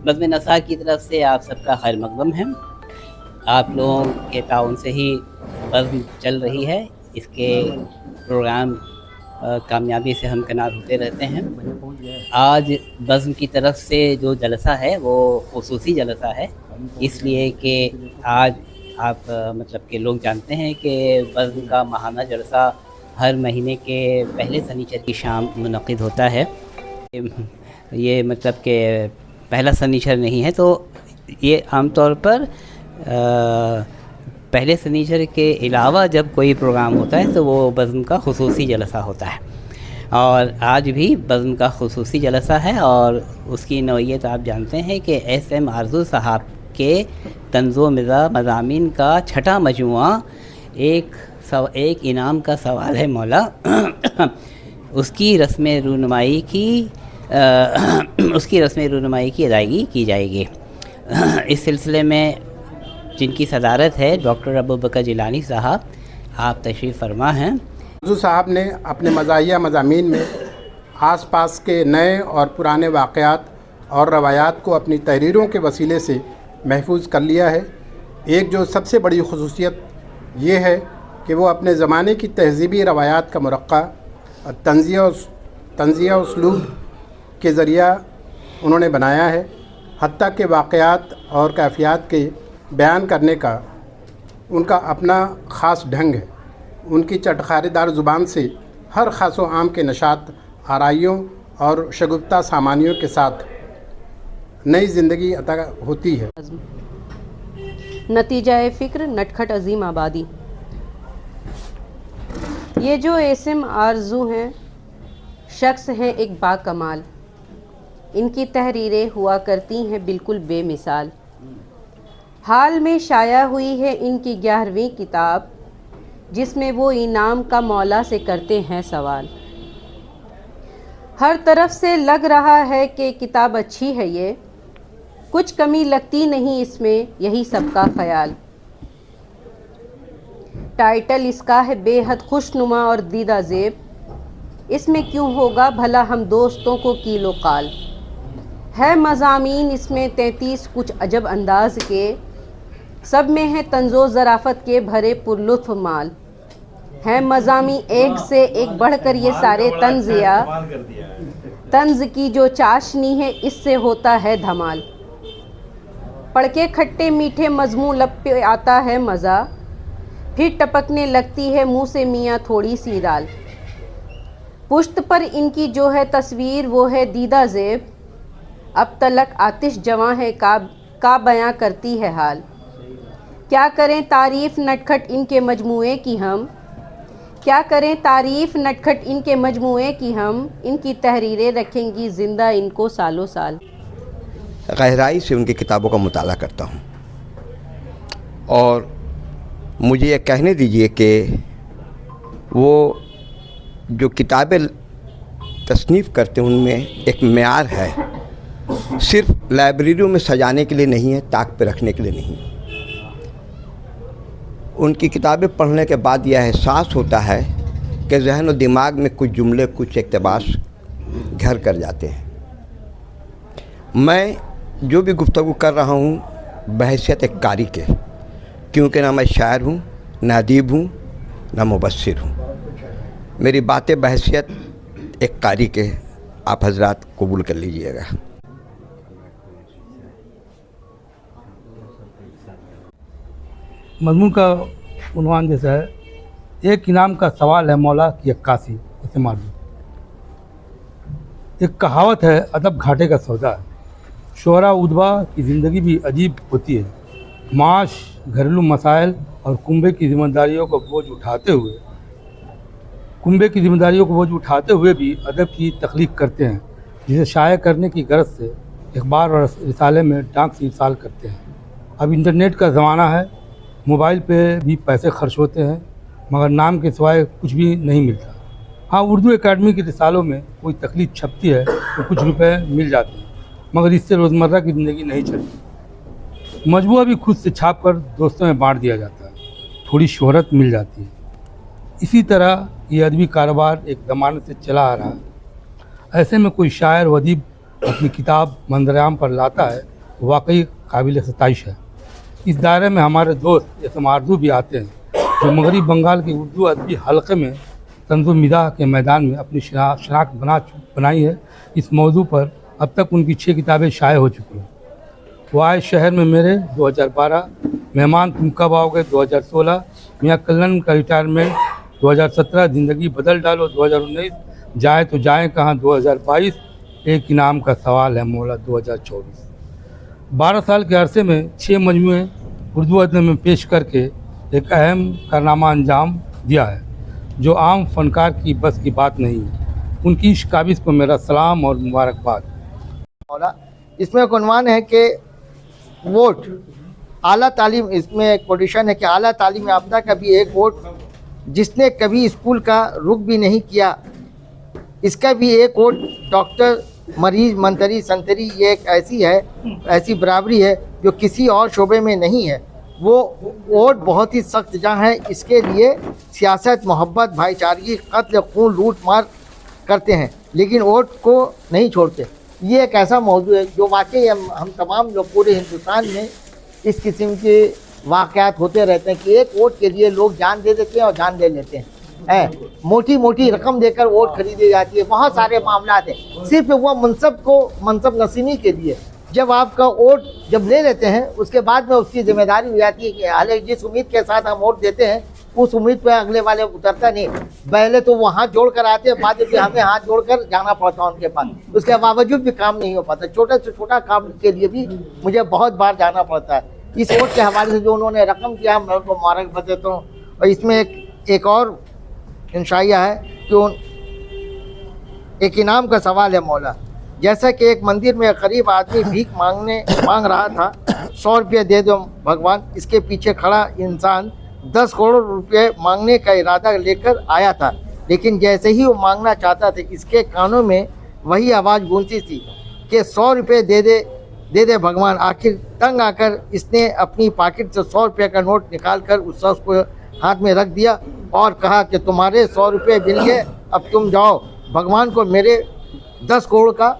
बज़्म नसार की तरफ से आप सबका खैर मक़दम है। आप लोगों के ताउन से ही बज़्म चल रही है। इसके प्रोग्राम कामयाबी से हमकनार होते रहते हैं। आज बज़्म की तरफ से जो जलसा है वो ख़ुसूसी जलसा है, इसलिए कि आज आप मतलब के लोग जानते हैं कि बज़्म का माहाना जलसा हर महीने के पहले शनिचर की शाम मुनक़िद होता है। ये मतलब कि पहला शनिचर नहीं है, तो ये आम तौर पर पहले शनिचर के अलावा जब कोई प्रोग्राम होता है तो वो बज़्म का ख़ुसूसी जलसा होता है। और आज भी बज़्म का ख़ुसूसी जलसा है और उसकी नौइयत आप जानते हैं कि एस.एम. आरज़ू साहब के तंज़ो मज़ामीन का छठा मजमुआ एक इनाम का सवाल है मौला उसकी रस्म रूनुमाई की अदायगी की जाएगी। इस सिलसिले में जिनकी सदारत है डॉक्टर अबू बकर जिलानी साहब, आप तशरीफ़ फरमा हैं। आरज़ू साहब ने अपने मज़ाहिया मज़ामीन में आसपास के नए और पुराने वाक़यात और रवायात को अपनी तहरीरों के वसीले से महफूज कर लिया है। एक जो सबसे बड़ी ख़ुसूसियत ये है कि वो अपने ज़माने की तहज़ीबी रवायात का मुरक्का तंज़िया उसलूब के ज़रिया उन्होंने बनाया है। हत्ता के वाक़यात और कैफ़ियत के बयान करने का उनका अपना ख़ास ढंग है। उनकी चटखारेदार ज़ुबान से हर ख़ास व आम के नशात आराइयों और शगुफ्ता सामानियों के साथ नई ज़िंदगी अता होती है। नतीजा फ़िक्र नटखट अज़ीम आबादी। ये जो एस.एम. आरज़ू हैं, शख्स हैं एक बाकमाल। इनकी तहरीरें हुआ करती हैं बिल्कुल बेमिसाल। हाल में शाया हुई है इनकी 11वीं किताब, जिसमें वो इनाम का मौला से करते हैं सवाल। हर तरफ से लग रहा है कि किताब अच्छी है, ये कुछ कमी लगती नहीं इसमें, यही सबका ख्याल। टाइटल इसका है बेहद खुशनुमा और दीदा ज़ेब। इसमें क्यों होगा भला हम दोस्तों को कीलो काल। है मज़ामीन इसमें 33 कुछ अजब अंदाज के, सब में है तंज़ो ज़राफ़त के भरे पुरलुत्फ़ माल। हैं मज़ामी एक से एक बढ़कर ये सारे तंज़ की जो चाशनी है इससे होता है धमाल। पढ़ के खट्टे मीठे मज़मू लब पे आता है मज़ा, फिर टपकने लगती है मुँह से मियाँ थोड़ी सी राल। पुश्त पर इनकी जो है तस्वीर वो है दीदा ज़ेब, अब तलक आतिश जवां है का बयां करती है हाल। क्या करें तारीफ़ नटखट इनके मजमूए की हम, क्या करें तारीफ़ नटखट इनके मजमूए की हम, इनकी तहरीरें रखेंगी ज़िंदा इनको सालों साल। गहराई से उनकी किताबों का मुताला करता हूँ और मुझे ये कहने दीजिए कि वो जो किताबें तसनीफ़ करते हैं उनमें एक मेयार है, सिर्फ लाइब्रेरियों में सजाने के लिए नहीं है, ताक पे रखने के लिए नहीं। उनकी किताबें पढ़ने के बाद यह एहसास होता है कि ज़हन और दिमाग में कुछ जुमले, कुछ इक़्तिबास घर कर जाते हैं। मैं जो भी गुफ्तगू कर रहा हूँ बहैसियत एक कारी के, क्योंकि ना मैं शायर हूँ, ना अदीब हूँ, ना मुबस्सिर हूँ। मेरी बातें बहैसियत एक कारी के आप हजरात कबूल कर लीजिएगा। मज़मून का उन्वान जैसा है, एक इनाम का सवाल है मौला की अक्कासी। ऐसे मालूम एक कहावत है, अदब घाटे का सौदा है। शोरा उदबा की ज़िंदगी भी अजीब होती है। माश, घरेलू मसाइल और कुंबे की जिम्मेदारियों को बोझ उठाते हुए भी अदब की तख्लीक करते हैं, जिसे शाया करने की गरज से अखबार और रिसाले में डाक से इरसाल करते हैं। अब इंटरनेट का ज़माना है, मोबाइल पे भी पैसे खर्च होते हैं, मगर नाम के सिवाय कुछ भी नहीं मिलता। हाँ, उर्दू एकेडमी की रिसालों में कोई तकलीफ छपती है तो कुछ रुपए मिल जाते हैं, मगर इससे रोज़मर्रा की ज़िंदगी नहीं चलती। मजबूआ भी खुद से छाप कर दोस्तों में बांट दिया जाता है, थोड़ी शोहरत मिल जाती है। इसी तरह ये अदबी कारोबार एक ज़माने से चला आ रहा है। ऐसे में कोई शायर व अदीब अपनी किताब मंजर-ए-आम पर लाता है वाकई काबिल सताइश है। इस दायरे में हमारे दोस्त एसएम आरजू भी आते हैं जो मगरबी बंगाल की उर्दू अदबी हल्के में तंज़ुम मिज़ाह के मैदान में अपनी शनाख्त बनाई है। इस मौजू पर अब तक उनकी 6 किताबें शाये हो चुकी हैं। वो आए शहर में मेरे 2012, मेहमान तुम कब आओगे 2016, मियाँ कल्लन का रिटायरमेंट 2017, ज़िंदगी बदल डालो 2019, जाए तो जाएं कहाँ 2022, एक इनाम का सवाल है मौला 2024। 12 साल के अरसे में 6 मजमूए उर्दू अदब में पेश करके एक अहम कारनामा अंजाम दिया है जो आम फनकार की बस की बात नहीं है। उनकी इस काबिज को मेरा सलाम और मुबारकबाद। मौला इसमें एक उन्वान है कि वोट आला तालीम, इसमें एक पोजीशन है कि आला तालीम याफ्ता का भी एक वोट, जिसने कभी स्कूल का रुख भी नहीं किया इसका भी एक वोट, डॉक्टर, मरीज, मंतरी, संतरी, ये एक ऐसी बराबरी है जो किसी और शोबे में नहीं है। वो वोट बहुत ही सख्त जहाँ है, इसके लिए सियासत, मोहब्बत, भाईचारगी, कत्ल, खून, लूट मार करते हैं लेकिन वोट को नहीं छोड़ते। ये एक ऐसा मौजू है जो वाकई हम तमाम लोग पूरे हिंदुस्तान में इस किस्म के वाक़यात होते रहते हैं कि एक वोट के लिए लोग जान दे देते हैं और जान ले लेते हैं। मोटी मोटी रकम देकर वोट खरीदी जाती है। बहुत सारे मामला हैं सिर्फ वो मनसब नसीनी के लिए। जब आपका वोट जब ले लेते हैं उसके बाद में उसकी जिम्मेदारी हो जाती है कि हालांकि जिस उम्मीद के साथ हम वोट देते हैं उस उम्मीद पर अगले वाले उतरता नहीं। पहले तो वो हाथ जोड़ कर आते हैं, बाद में हमें हाथ जोड़ कर जाना पड़ता है उनके पास, उसके बावजूद भी काम नहीं हो पाता। छोटे से छोटा काम के लिए भी मुझे बहुत बार जाना पड़ता है। इस वोट के हवाले से जो उन्होंने रकम किया मैं उनको मुबारक देता हूँ। और इसमें एक और इंशाइया है कि एक इनाम का सवाल है मौला। जैसा कि एक मंदिर में गरीब आदमी भीख मांग रहा था, 100 रुपये दे दो भगवान, इसके पीछे खड़ा इंसान 10 करोड़ रुपये मांगने का इरादा लेकर आया था। लेकिन जैसे ही वो मांगना चाहता था इसके कानों में वही आवाज़ गूंजती थी कि 100 रुपये दे दे भगवान। आखिर तंग आकर इसने अपनी पॉकेट से 100 रुपये का नोट निकाल कर उस शख्स को हाथ में रख दिया और कहा कि तुम्हारे 100 रुपये मिल गए, अब तुम जाओ, भगवान को मेरे 10 करोड़ का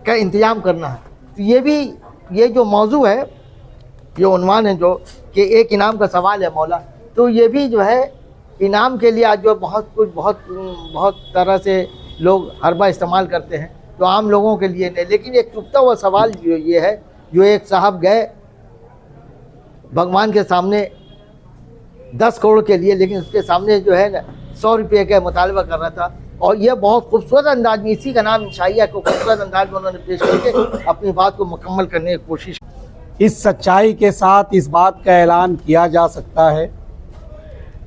इंतजाम करना है। तो ये जो मौजू है, ये उन्वान है जो कि एक इनाम का सवाल है मौला, तो ये भी जो है इनाम के लिए आज जो बहुत तरह से लोग हरबा इस्तेमाल करते हैं जो आम लोगों के लिए नहीं। लेकिन एक चुभता हुआ सवाल जो ये है, जो एक साहब गए भगवान के सामने 10 करोड़ के लिए, लेकिन उसके सामने जो है ना 100 रुपये का मुतालबा कर रहा था। और यह बहुत खूबसूरत अंदाज में, इसी का नाम इंशाइया को खूबसूरत अंदाज में उन्होंने पेश करके अपनी बात को मुकम्मल करने की कोशिश। इस सच्चाई के साथ इस बात का ऐलान किया जा सकता है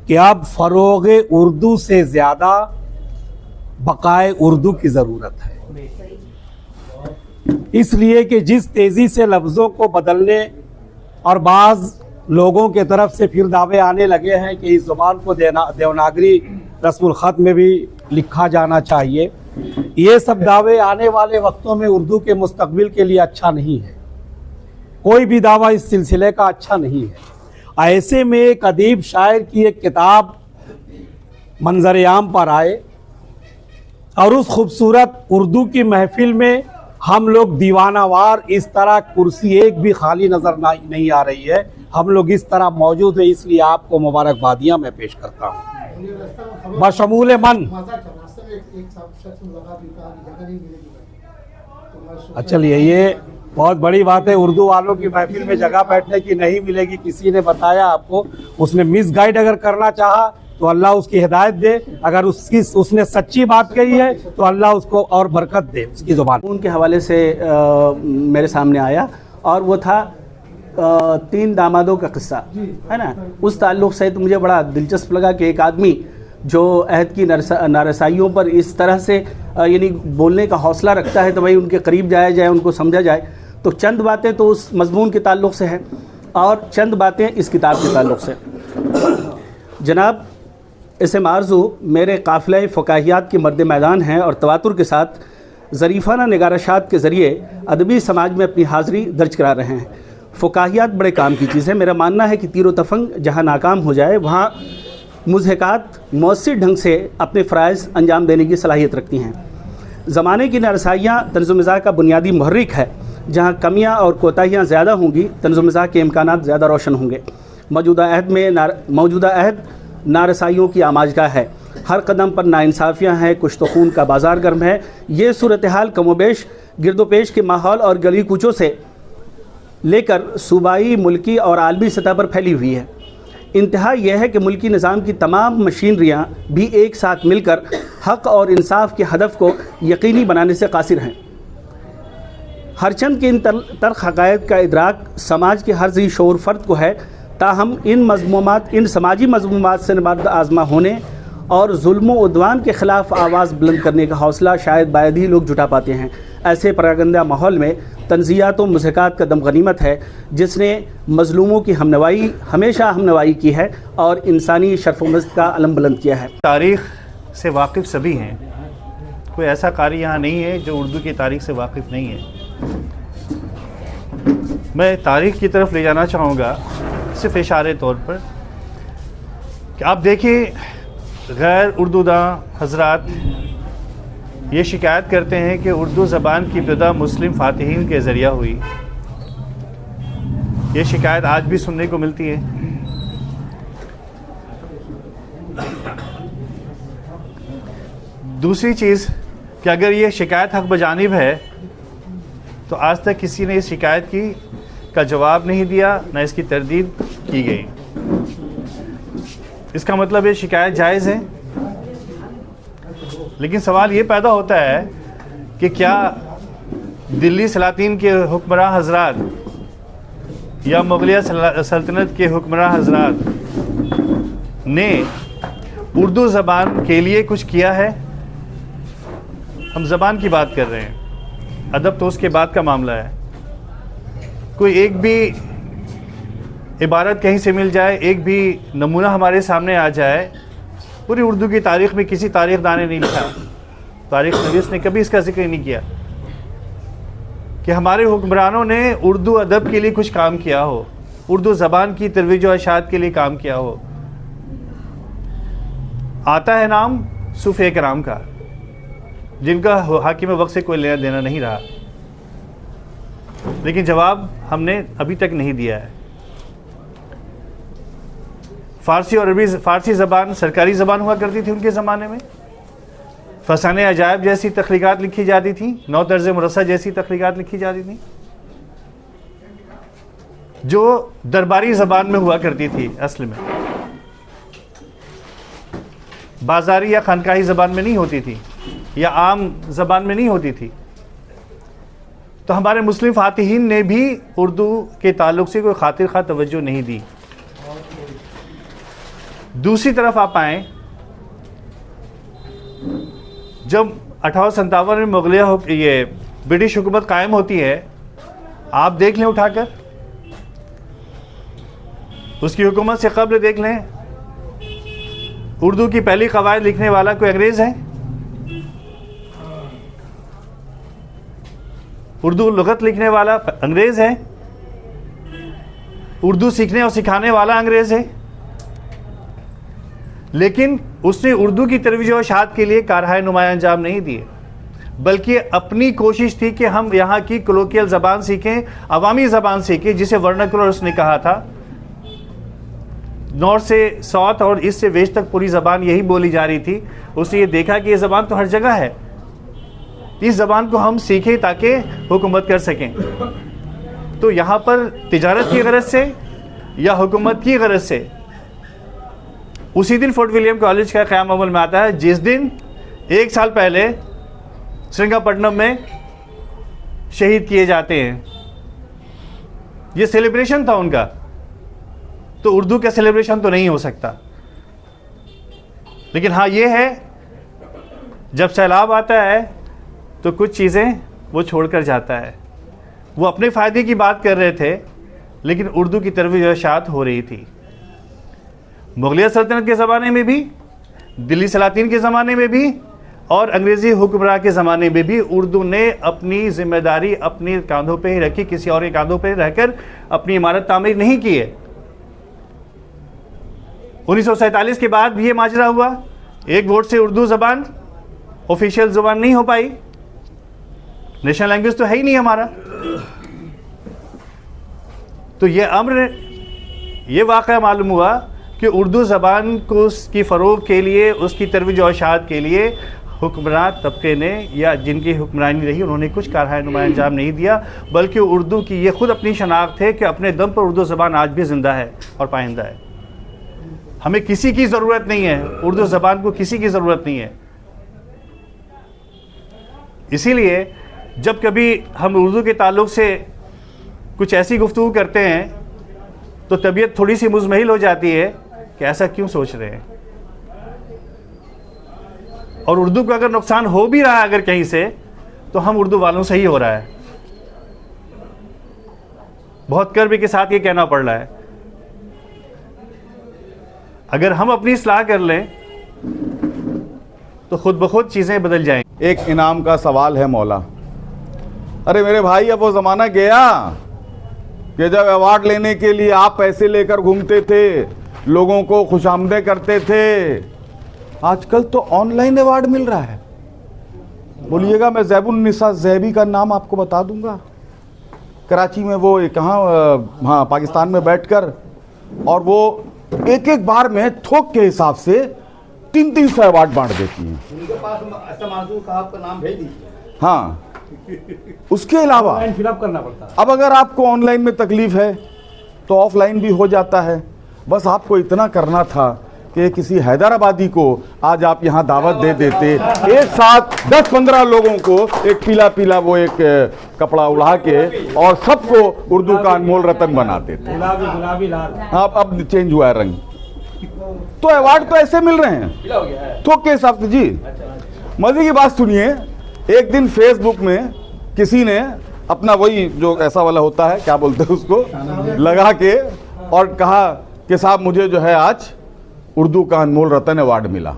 कि अब फ़रोग़ उर्दू से ज़्यादा बक़ाए उर्दू की ज़रूरत है। इसलिए कि जिस तेज़ी से लफ्ज़ों को बदलने और बाज़ लोगों के तरफ से फिर दावे आने लगे हैं कि इस ज़ुबान को देवनागरी रस्मुल ख़त में भी लिखा जाना चाहिए, ये सब दावे आने वाले वक्तों में उर्दू के मुस्तक़बिल के लिए अच्छा नहीं है। कोई भी दावा इस सिलसिले का अच्छा नहीं है। ऐसे में एक अदीब शायर की एक किताब मंजर-ए-आम पर आए और उस खूबसूरत उर्दू की महफिल में हम लोग दीवानावार इस तरह कुर्सी एक भी खाली नज़र नहीं आ रही है, हम लोग इस तरह मौजूद है, इसलिए आपको मुबारकबादियाँ मैं पेश करता हूँ बशमूल मन। चलिए, ये बहुत बड़ी बात है, उर्दू वालों की महफिल में जगह बैठने की नहीं मिलेगी। किसी ने बताया आपको, उसने मिसगाइड अगर करना चाहा तो अल्लाह उसकी हिदायत दे, अगर उसने सच्ची बात कही है तो अल्लाह उसको और बरकत दे उसकी ज़ुबान। उनके हवाले से मेरे सामने आया और वो था 3 दामादों का किस्सा, है ना। उस ताल्लुक़ से तो मुझे बड़ा दिलचस्प लगा कि एक आदमी जो अहद की नारसाइयों पर इस तरह से यानी बोलने का हौसला रखता है तो भाई उनके करीब जाया जाए, उनको समझा जाए। तो चंद बातें तो उस मज़मून के ताल्लुक़ से हैं और चंद बातें इस किताब के ताल्लुक़ से। जनाब एसएम आरजू मेरे काफ़िला फ़काहियात के मर्द मैदान हैं और तवातुर के साथ ज़रीफ़ाना निगारशात के ज़रिए अदबी समाज में अपनी हाज़िरी दर्ज करा रहे हैं। फ़काहियात बड़े काम की चीज़ है। मेरा मानना है कि तीर तफंग जहाँ नाकाम हो जाए वहाँ मुज़हिकात मौसर ढंग से अपने फ़राइज़ अंजाम देने की सलाहियत रखती हैं। ज़माने की नारसाइयाँ तंज़ुल-मिज़ाज का बुनियादी मुहर्रिक है। जहाँ कमियाँ और कोताहियाँ ज़्यादा होंगी, तंज़ुल-मिज़ाज के इम्कानात ज़्यादा रोशन होंगे। मौजूदा अहद नारसाइयों की आमाजगाह है। हर कदम पर नाइंसाफ़ियाँ हैं, कुछ तो खून का बाज़ार गर्म है। ये सूरत हाल कमोबेश गिरदोपेश के माहौल और गली कूचों से लेकर सूबाई, मुल्की और आलमी सतह पर फैली हुई है। इंतहा यह है कि मुल्की निज़ाम की तमाम मशीनरियाँ भी एक साथ मिलकर हक़ और इंसाफ के हदफ को यकीनी बनाने से कासिर हैं। हरचंद के इन तल्ख़ हक़ाइक़ का इदराक समाज के हर ज़ी शऊर फ़र्द को है, ताहम इन समाजी मज़मूमात से निबात आज़मा होने और जुल्म व उद्वान के ख़िलाफ़ आवाज़ बुलंद करने का हौसला शायद बायद ही लोग जुटा पाते हैं। ऐसे परागंदा माहौल में तंज़ियात व मुज़ाहरात का दम गनीमत है, जिसने मज़लूमों की हमेशा हमनवाई की है और इंसानी शर्फ़ व मज़द का अलम बुलंद किया है। तारीख़ से वाकिफ़ सभी हैं, कोई ऐसा कारी यहाँ नहीं है जो उर्दू की तारीख़ से वाकिफ़ नहीं है। मैं तारीख़ की तरफ ले जाना चाहूँगा सिर्फ़ इशारे तौर पर कि आप देखिए, गैर उर्दूदां हज़रात ये शिकायत करते हैं कि उर्दू ज़बान की इब्तिदा मुस्लिम फ़ातिहीन के ज़रिया हुई। ये शिकायत आज भी सुनने को मिलती है। दूसरी चीज़ कि अगर ये शिकायत हक़ बजानिब है तो आज तक किसी ने इस शिकायत का जवाब नहीं दिया, न इसकी तरदीद की गई। इसका मतलब ये शिकायत जायज़ है। लेकिन सवाल ये पैदा होता है कि क्या दिल्ली सलातीन के हुक्मरान हज़रात या मुग़लिया सल्तनत के हुक्मरान हज़रात ने उर्दू ज़बान के लिए कुछ किया है? हम ज़बान की बात कर रहे हैं, अदब तो उसके बाद का मामला है। कोई एक भी इबारत कहीं से मिल जाए, एक भी नमूना हमारे सामने आ जाए, पूरी उर्दू की तारीख़ में किसी तारीख़दान ने नहीं लिखा, तारीख़ नवीस ने कभी इसका जिक्र नहीं किया कि हमारे हुक्मरानों ने उर्दू अदब के लिए कुछ काम किया हो, उर्दू ज़बान की तरवीज व इशाअत के लिए काम किया हो। आता है नाम सूफ़े कराम का, जिनका हाकिम वक्त से कोई लेना देना नहीं रहा, लेकिन जवाब हमने अभी तक नहीं दिया है। फ़ारसी और अरबी, फ़ारसी ज़बान सरकारी ज़बान हुआ करती थी उनके ज़माने में। फ़साने अजायब जैसी तख्लीक़ात लिखी जाती थी, नौ तर्ज़ मुरस्सा जैसी तख्लीक़ात लिखी जाती थी, जो दरबारी ज़बान में हुआ करती थी, असल में बाज़ारी या खानकाही ज़बान में नहीं होती थी, या आम ज़बान में नहीं होती थी। तो हमारे मुस्लिम फ़ातिहीन ने भी उर्दू के ताल्लुक़ से कोई खातिर खा तवज्जो नहीं दी। दूसरी तरफ आप आएँ, जब 1857 में मुग़लिया ये ब्रिटिश हुकूमत कायम होती है, आप देख लें उठाकर, उसकी हुकूमत से कब्ल देख लें, उर्दू की पहली कवायद लिखने वाला कोई अंग्रेज़ है? उर्दू लुग़त लिखने वाला अंग्रेज़ है? उर्दू सीखने और सिखाने वाला अंग्रेज़ है? लेकिन उसने उर्दू की तरवीज व इशाअत के लिए कारहाय नुमाया अंजाम नहीं दिए, बल्कि अपनी कोशिश थी कि हम यहाँ की कोलोकियल ज़बान सीखें, अवामी ज़बान सीखें, जिसे वर्नाकुलर उसने कहा था। नॉर्थ से साउथ और ईस्ट से वेस्ट तक पूरी ज़बान यही बोली जा रही थी। उसने ये देखा कि ये ज़बान तो हर जगह है, इस ज़बान को हम सीखें ताकि हुकूमत कर सकें। तो यहाँ पर तिजारत की गरज से या हुकूमत की गरज से उसी दिन फोर्ट विलियम कॉलेज का क़याम अमल में आता है, जिस दिन 1 साल पहले श्रीरंगपट्टनम में शहीद किए जाते हैं। ये सेलिब्रेशन था उनका, तो उर्दू का सेलिब्रेशन तो नहीं हो सकता। लेकिन हाँ ये है, जब सैलाब आता है तो कुछ चीज़ें वो छोड़कर जाता है। वो अपने फ़ायदे की बात कर रहे थे, लेकिन उर्दू की तरवीज व इशाअत हो रही थी। मुग़लिया सल्तनत के ज़माने में भी, दिल्ली सलातीन के ज़माने में भी और अंग्रेज़ी हुक्मरान के ज़माने में भी उर्दू ने अपनी ज़िम्मेदारी अपने कांधों पे ही रखी, किसी और के कांधों पे रहकर अपनी इमारत तामीर नहीं की है। 1947 के बाद भी ये माजरा हुआ, एक वोट से उर्दू ज़बान ऑफिशियल ज़बान नहीं हो पाई। नेशनल लैंग्वेज तो है ही नहीं हमारा। तो ये वाक़या मालूम हुआ कि उर्दू ज़बान को उसकी फ़रोग़ के लिए, उसकी तरवीज और इशाअत के लिए हुक्मरान तबके ने या जिनकी हुक्मरानी रही उन्होंने कुछ कारनामा अंजाम नहीं दिया, बल्कि उर्दू की ये ख़ुद अपनी शनाख्त है कि अपने दम पर उर्दू ज़बान आज भी ज़िंदा है और पाइंदा है। हमें किसी की ज़रूरत नहीं है, उर्दू ज़बान को किसी की ज़रूरत नहीं है। इसीलिए जब कभी हम उर्दू के ताल्लुक़ से कुछ ऐसी गुफ्तगू करते हैं तो तबीयत थोड़ी सी मुज़महिल हो जाती है कि ऐसा क्यों सोच रहे हैं। और उर्दू को अगर नुकसान हो भी रहा है अगर कहीं से, तो हम उर्दू वालों से ही हो रहा है। बहुत कर्ब के साथ ये कहना पड़ रहा है। अगर हम अपनी इस्लाह कर लें तो खुद ब खुद चीज़ें बदल जाएंगी। एक इनाम का सवाल है मौला। अरे मेरे भाई, अब वो ज़माना गया कि जब अवार्ड लेने के लिए आप पैसे लेकर घूमते थे, लोगों को खुशामदें करते थे। आजकल तो ऑनलाइन अवार्ड मिल रहा है। बोलिएगा, मैं ज़ैबुन्निसा ज़ैबी का नाम आपको बता दूंगा। कराची में वो कहाँ, हाँ, पाकिस्तान में बैठकर, और वो एक एक बार में थोक के हिसाब से 300 अवार्ड बांट देती हैं। उनके पास साहब का नाम भेज दीजिए। हाँ, उसके अलावा फिलअप करना पड़ता है। अब अगर आपको ऑनलाइन में तकलीफ है तो ऑफलाइन भी हो जाता है। बस आपको इतना करना था कि किसी हैदराबादी को आज आप यहाँ दावत दे देते, एक साथ 10-15 लोगों को एक पीला पीला वो एक कपड़ा उड़ा के और सबको उर्दू का अनमोल रतन बना देते। गुलाबी लाल। हाँ, अब चेंज हुआ है रंग। तो अवार्ड तो ऐसे मिल रहे हैं थोक के हिसाब से जी। मजे की बात सुनिए, एक दिन फेसबुक में किसी ने अपना वही जो ऐसा वाला होता है, क्या बोलते हैं उसको, लगा के और कहा कि साहब मुझे जो है आज उर्दू का अनमोल रतन अवार्ड मिला।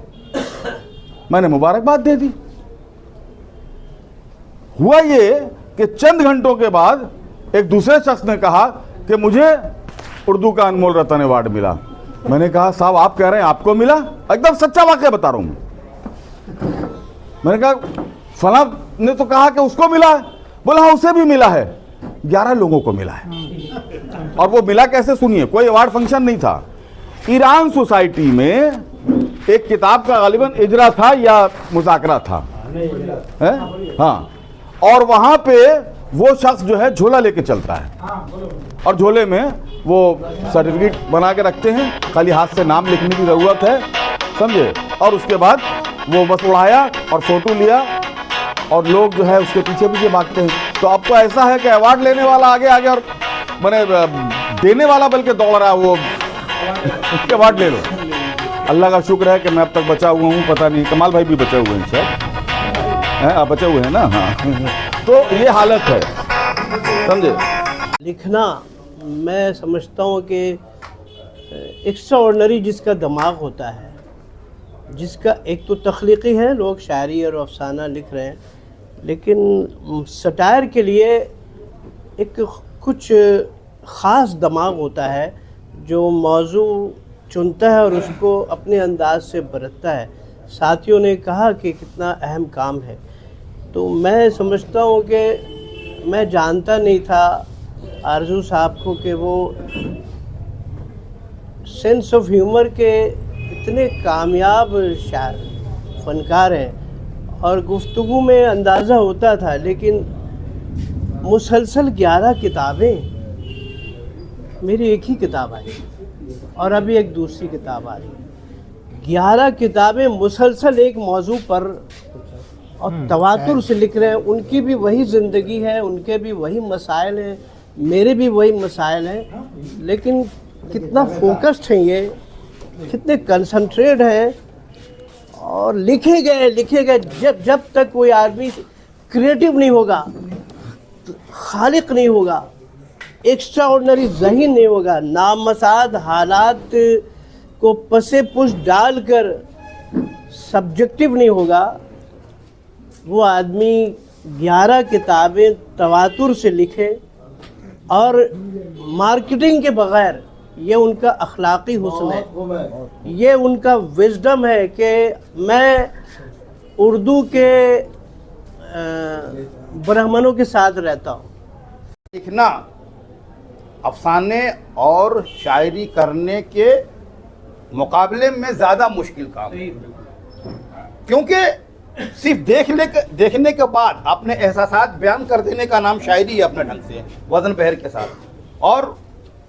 मैंने मुबारकबाद दे दी। हुआ ये कि चंद घंटों के बाद एक दूसरे शख्स ने कहा कि मुझे उर्दू का अनमोल रतन अवार्ड मिला। मैंने कहा साहब आप कह रहे हैं आपको मिला? एकदम सच्चा वाकया बता रहा हूं। मैंने कहा फला ने तो कहा कि उसको मिला है। बोला हाँ उसे भी मिला है। 11 लोगों को मिला है। और वो मिला कैसे सुनिए, कोई अवार्ड फंक्शन नहीं था। ईरान सोसाइटी में एक किताब का गालिबन इजरा था या मुज़ाकरा था, है? हाँ, और वहां पे वो शख्स जो है झोला लेके चलता है और झोले में वो सर्टिफिकेट बना के रखते हैं, खाली हाथ से नाम लिखने की ज़रूरत है, समझे। और उसके बाद वो बस उड़ाया और फोटो लिया और लोग जो है उसके पीछे पीछे भागते हैं। तो अब तो ऐसा है कि अवार्ड लेने वाला आगे आगे और मैंने देने वाला बल्कि दौड़ रहा है, वो अवार्ड ले लो। अल्लाह का शुक्र है कि मैं अब तक बचा हुआ हूँ। पता नहीं कमाल भाई भी बचे हुए हैं शायद, आप बचे हुए हैं ना? हाँ। तो ये हालत है, समझे। लिखना मैं समझता हूँ कि एक्स्ट्राऑर्डिनरी जिसका दिमाग होता है, जिसका एक तो तख्लीकी है, लोग शायरी और अफसाना लिख रहे हैं, लेकिन सटायर के लिए एक कुछ ख़ास दिमाग होता है जो मौजू चुनता है और उसको अपने अंदाज से बरतता है। साथियों ने कहा कि कितना अहम काम है, तो मैं समझता हूँ कि मैं जानता नहीं था आरजू साहब को कि वो सेंस ऑफ ह्यूमर के इतने कामयाब शायर फ़नकार हैं। और गुफ्तगू में अंदाज़ा होता था, लेकिन मुसलसल 11 किताबें, मेरी एक ही किताब आई और अभी एक दूसरी किताब आ रही है। 11 किताबें मुसलसल एक मौजू पर और तवातुर से लिख रहे हैं। उनकी भी वही ज़िंदगी है, उनके भी वही मसाइल हैं, मेरे भी वही मसाइल हैं, लेकिन कितना फोकस्ड हैं ये, कितने कंसंट्रेट हैं और लिखे गए। जब तक कोई आदमी क्रिएटिव नहीं होगा, खालिक नहीं होगा, एक्स्ट्राऑर्डिनरी ज़हीन नहीं होगा, नामसाद हालात को पसे पुश डालकर सब्जेक्टिव नहीं होगा, वो आदमी 11 किताबें तवातुर से लिखे और मार्केटिंग के बग़ैर, ये उनका अखलाक़ी हुस्न है, ये उनका विज़डम है कि मैं उर्दू के ब्राह्मणों के साथ रहता हूँ। लिखना अफसाने और शायरी करने के मुकाबले में ज़्यादा मुश्किल काम है, क्योंकि सिर्फ देखने के बाद अपने एहसासात बयान कर देने का नाम शायरी है अपने ढंग से, वजन पहर के साथ, और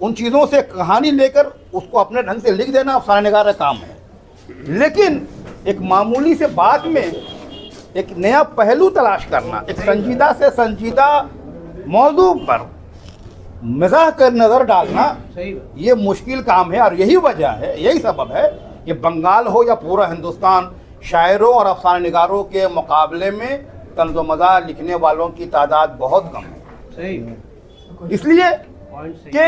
उन चीज़ों से कहानी लेकर उसको अपने ढंग से लिख देना अफसाना निगार का काम है। लेकिन एक मामूली से बात में एक नया पहलू तलाश करना, एक संजीदा से संजीदा मौजू पर मज़ाह कर नज़र डालना, ये मुश्किल काम है। और यही वजह है, यही सबब है कि बंगाल हो या पूरा हिंदुस्तान, शायरों और अफसाना निगारों के मुकाबले में तंज़ो मज़ाह लिखने वालों की तादाद बहुत कम है। इसलिए कि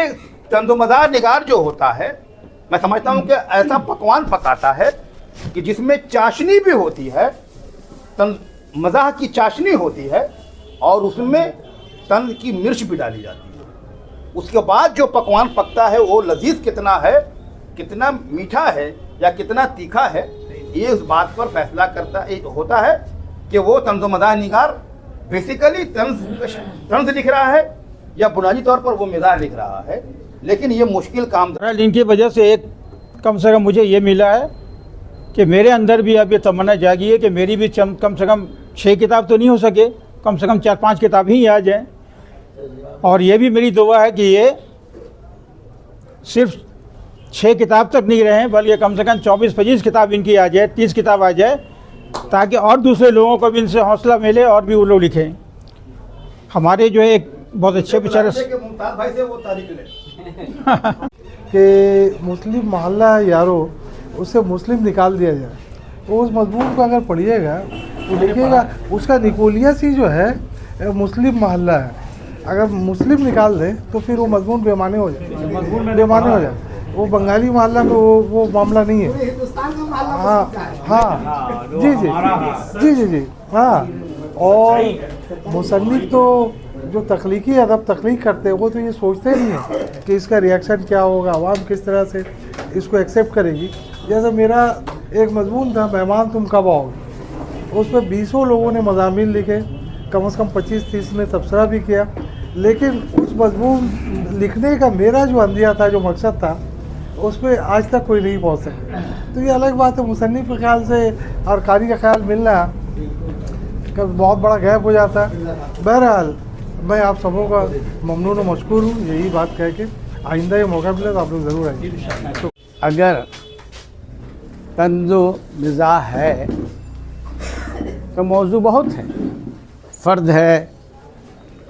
तंज़ो मज़ाह निगार जो होता है, मैं समझता हूँ कि ऐसा पकवान पकाता है कि जिसमें चाशनी भी होती है, मज़ाह की चाशनी होती है, और उसमें तंज की मिर्च भी डाली जाती है। उसके बाद जो पकवान पकता है वो लजीज कितना है, कितना मीठा है या कितना तीखा है, ये उस बात पर फैसला होता है कि वो तंज़ो मज़ाह निगार बेसिकली तंज लिख रहा है या बुनियादी तौर पर वो मिज़ाह लिख रहा है। लेकिन ये मुश्किल काम है। इनकी वजह से एक कम से कम मुझे ये मिला है कि मेरे अंदर भी अब ये तमन्ना जागी है कि मेरी भी कम से कम 6 किताब तो नहीं हो सके, कम से कम 4-5 किताब ही आ जाए। और ये भी मेरी दुआ है कि ये सिर्फ 6 किताब तक नहीं रहे, बल्कि कम से कम 24-25 किताब इनकी आ जाए, 30 किताब आ जाए, ताकि और दूसरे लोगों को भी इनसे हौसला मिले और भी वो लोग लिखें। हमारे जो है एक बहुत अच्छे बेचारे कि मुस्लिम मोहल्ला यारो उससे मुस्लिम निकाल दिया जाए, तो उस मजमून को अगर पढ़िएगा तो देखिएगा उसका निकोलियस ही जो है मुस्लिम मोहल्ला है। अगर मुस्लिम निकाल दें तो फिर वो मजमून बेमाने हो जाए, बेमाने हो जाए। वो बंगाली मोहल्ला में वो मामला नहीं है। हाँ हाँ जी जी जी जी जी हाँ। और मुसन्निफ तो जो तख्लीकी अदब तख्लीक करते हैं वो तो ये सोचते नहीं है कि इसका रिएक्शन क्या होगा, आवाम किस तरह से इसको एक्सेप्ट करेगी। जैसे मेरा एक मजमून था, मेहमान तुम कब आओगे, उस पर 20 लोगों ने मज़ामीन लिखे, कम से कम 25-30 ने तबसरा भी किया। लेकिन उस मजमून लिखने का मेरा जो अंदिया था, जो मकसद था, उस पर आज तक कोई नहीं पहुँच सका। तो ये अलग बात है, मुसन्निफ के ख्याल से और कारी का ख्याल मिलना कभी बहुत बड़ा गैप हो जाता है। बहरहाल मैं आप सबों का ममनून और मशकूर हूँ, यही बात कह के आइंदा ये मौका मिले तो आप लोग ज़रूर आइए। तो अगर तंज़ो मज़ाह है तो मौजू बहुत है, फ़र्द है,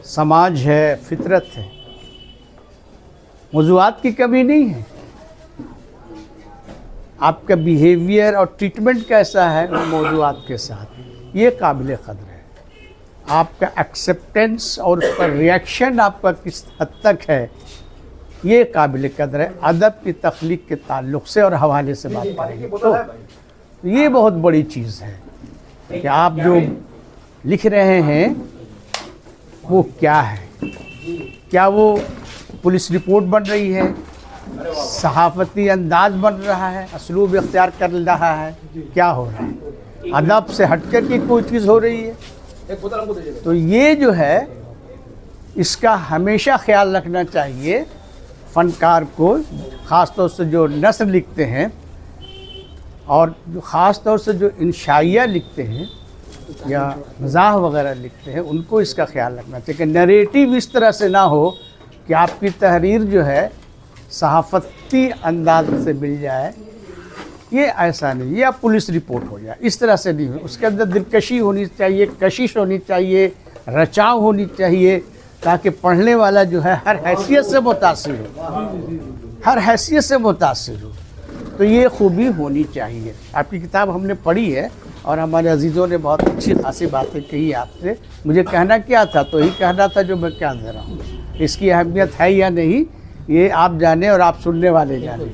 समाज है, फितरत है, मौज़ूआत की कमी नहीं है। आपका बिहेवियर और ट्रीटमेंट कैसा है मौज़ूआत के साथ, ये काबिल क़द्र है। आपका एक्सेप्टेंस और उस पर रिएक्शन आपका किस हद तक है, ये काबिल कदर है। अदब की तख्लीक के ताल्लुक़ से और हवाले से बात करेंगे तो ये बहुत बड़ी चीज़ है कि आप जो लिख रहे हैं वो क्या है, क्या वो पुलिस रिपोर्ट बन रही है, सहाफ़ती अंदाज बन रहा है, असलूब इख्तियार कर रहा है, क्या हो रहा है, अदब से हट कर के कोई चीज़ हो रही है। तो ये जो है इसका हमेशा ख्याल रखना चाहिए फ़नकार को, ख़ास तौर से जो नस्र लिखते हैं और ख़ास तौर से जो इंशाइया लिखते हैं या मज़ाह वगैरह लिखते हैं, उनको इसका ख्याल रखना चाहिए कि नरेटिव इस तरह से ना हो कि आपकी तहरीर जो है सहाफ़ती अंदाज से मिल जाए, ये ऐसा नहीं, या पुलिस रिपोर्ट हो जाए, इस तरह से नहीं हो। उसके अंदर दिलकशी होनी चाहिए, कशिश होनी चाहिए, रचाव होनी चाहिए, ताकि पढ़ने वाला जो है हर हैसियत से मुतासिर हो, हर हैसियत से मुतासिर हो। तो ये खूबी होनी चाहिए। आपकी किताब हमने पढ़ी है और हमारे अजीज़ों ने बहुत अच्छी खासी बातें कही आपसे। मुझे कहना क्या था, तो ही कहना था जो मैं कह दे रहा हूँ। इसकी अहमियत है या नहीं ये आप जाने और आप सुनने वाले जाने।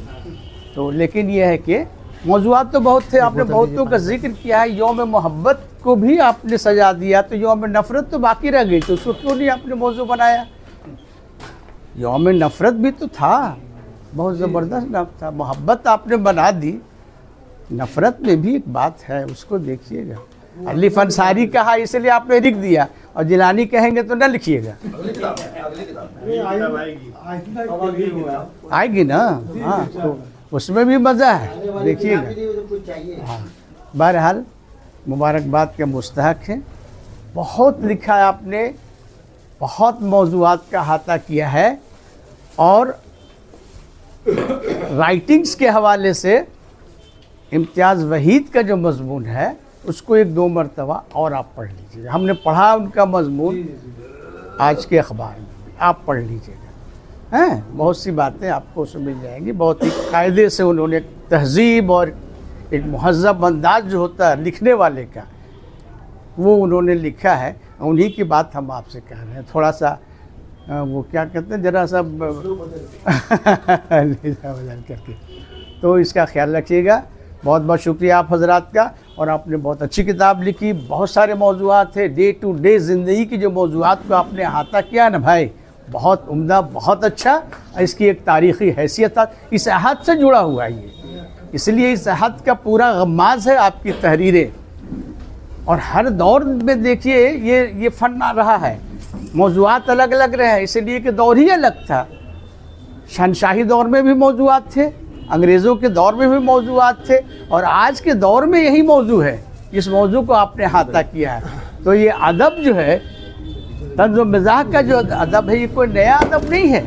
तो लेकिन ये है कि मौज़ूआत तो बहुत थे, आपने बहुतों का जिक्र किया है। यौम मोहब्बत को भी आपने सजा दिया, तो यौम नफ़रत तो बाकी रह गई, तो उसको क्यों नहीं आपने मौजू बनाया? यौम नफ़रत भी तो था, बहुत ज़बरदस्त नाम था। मोहब्बत आपने बना दी, नफ़रत में भी एक बात है, उसको देखिएगा। अलिफ अंसारी कहा इसलिए आपने लिख दिया, और जिलानी कहेंगे तो न लिखिएगा। आएगी ना, हाँ, तो उसमें भी मज़ा है, देखिएगा। हाँ, बहरहाल मुबारकबाद के मुस्तहक हैं। बहुत लिखा है आपने, बहुत मौज़ूआत का अहाता किया है, और राइटिंग्स के हवाले से इम्तियाज़ वहीद का जो मज़मून है उसको 1-2 मरतबा और आप पढ़ लीजिएगा। हमने पढ़ा उनका मज़मून आज के अखबार में, आप पढ़ लीजिएगा, हैं, बहुत सी बातें आपको उसमें मिल जाएंगी। बहुत ही कायदे से उन्होंने तहज़ीब और एक मुहज़्ज़ब अंदाज जो होता है लिखने वाले का, वो उन्होंने लिखा है। उन्हीं की बात हम आपसे कह रहे हैं। थोड़ा सा वो क्या कहते हैं, ज़रा सा बदल करके, तो इसका ख्याल रखिएगा। बहुत बहुत शुक्रिया आप हजरात का, और आपने बहुत अच्छी किताब लिखी। बहुत सारे मौज़ूआत थे, डे टू डे ज़िंदगी की जो मौज़ूआत को आपने अहाता किया ना भाई, बहुत उम्दा, बहुत अच्छा। इसकी एक तारीख़ी हैसियत है, इस अहद से जुड़ा हुआ है ये, इसलिए इस अहद का पूरा गम्माज़ है आपकी तहरीरें। और हर दौर में देखिए ये फ़न आ रहा है, मौज़ूआत अलग अलग रहे हैं, इसलिए कि दौर ही अलग था। शहनशाही दौर में भी मौज़ूआत थे, अंग्रेज़ों के दौर में भी मौज़ूआत थे, और आज के दौर में यही मौजू है। इस मौजू को आपने अहाता किया है। तो ये अदब जो है, तंज़ व मिज़ाह का जो अदब है, ये कोई नया अदब नहीं है।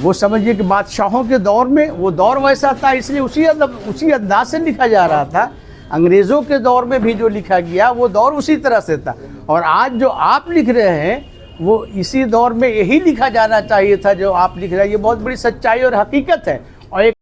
वो समझिए कि बादशाहों के दौर में वो दौर वैसा था, इसलिए उसी अदब, उसी अंदाज से लिखा जा रहा था। अंग्रेज़ों के दौर में भी जो लिखा गया वो दौर उसी तरह से था, और आज जो आप लिख रहे हैं वो इसी दौर में यही लिखा जाना चाहिए था जो आप लिख रहे हैं। ये बहुत बड़ी सच्चाई और हकीकत है। और एक